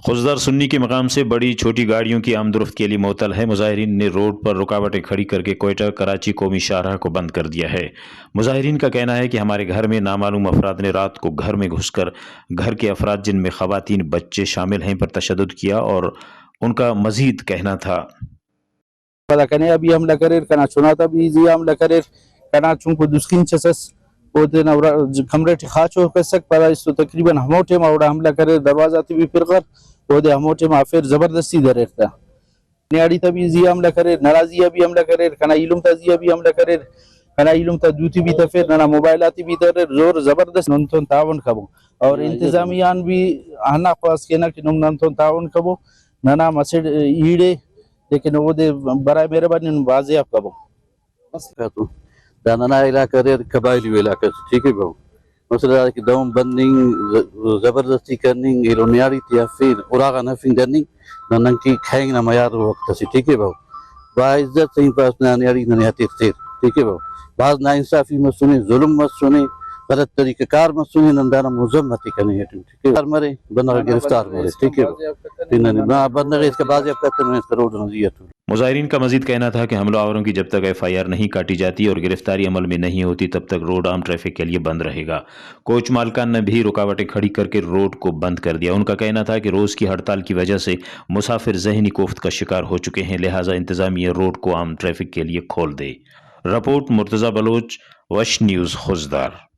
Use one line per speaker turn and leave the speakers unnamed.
खुजदार सुन्नी के मकाम से बड़ी छोटी गाड़ियों की आमदोरफ्त के लिए मुअत्तल है। मुजाहिरीन ने रोड पर रुकावटें खड़ी करके कोयटा कराची कौमी शाहराह को बंद कर दिया है। मुजाहिरीन का कहना है कि हमारे घर में नामालूम अफराद ने रात को घर में घुसकर घर के अफराद जिनमें खवातीन बच्चे शामिल हैं पर तशद्दुद किया और उनका मजीद कहना था
para kane abi hamla karer kana chunata bi izi hamla karer kana chunko duskin chasas होते ना कमरे खाचो कसक पर इस तकरीबन हमोटे मावड़ा हमला करे दरवाजा ती भी फिर कर ओदे हमोटे मा फिर जबरदस्ती दरेखता नियाड़ी तभी जी हमला करे नाराजी भी हमला करे कना इलुम तजी भी हमला करे कना इलुम त दूती भी त फिर ना मोबाइल आती भी दरे जोर जबरदस्त नंतन तावन कबो और इंतजामियान भी आना पास के ना कि नंतन तावन कबो ना मसड ईड़े लेकिन ओदे बराए मेहरबानी वाजिब कबो बस तो दाना इलाका रे कबायली इलाका ठीक है बाबू मसला कि दम बंदिंग जबरदस्ती करनी इरोनियारी तियाफिर उरागा नफिंग करनी ननन की खाएंगे ना मयार वक्त से ठीक है बाबू बाइज्जत सही पास ना नियारी ननियाती ठीक है बाबू बाज ना इंसाफी मत सुने जुल्म मत सुने गलत तरीके कार मत सुने नंदाना मुजम्मती करनी है ठीक है मरे बंदा गिरफ्तार मरे ठीक है ना बंदा इसके बाद जब कहते हैं इसका रोड नजियत
मुजाहिरीन का मजीद कहना था कि हमलावरों की जब तक FIR नहीं काटी जाती और गिरफ्तारी अमल में नहीं होती तब तक रोड आम ट्रैफिक के लिए बंद रहेगा। कोच मालकान ने भी रुकावटें खड़ी करके रोड को बंद कर दिया। उनका कहना था कि रोज़ की हड़ताल की वजह से मुसाफिर जहनी कोफ्त का शिकार हो चुके हैं, लिहाजा इंतजामिया रोड को आम ट्रैफिक के लिए खोल दे। रिपोर्ट मुर्तज़ा बलोच, वश न्यूज़, खुजदार।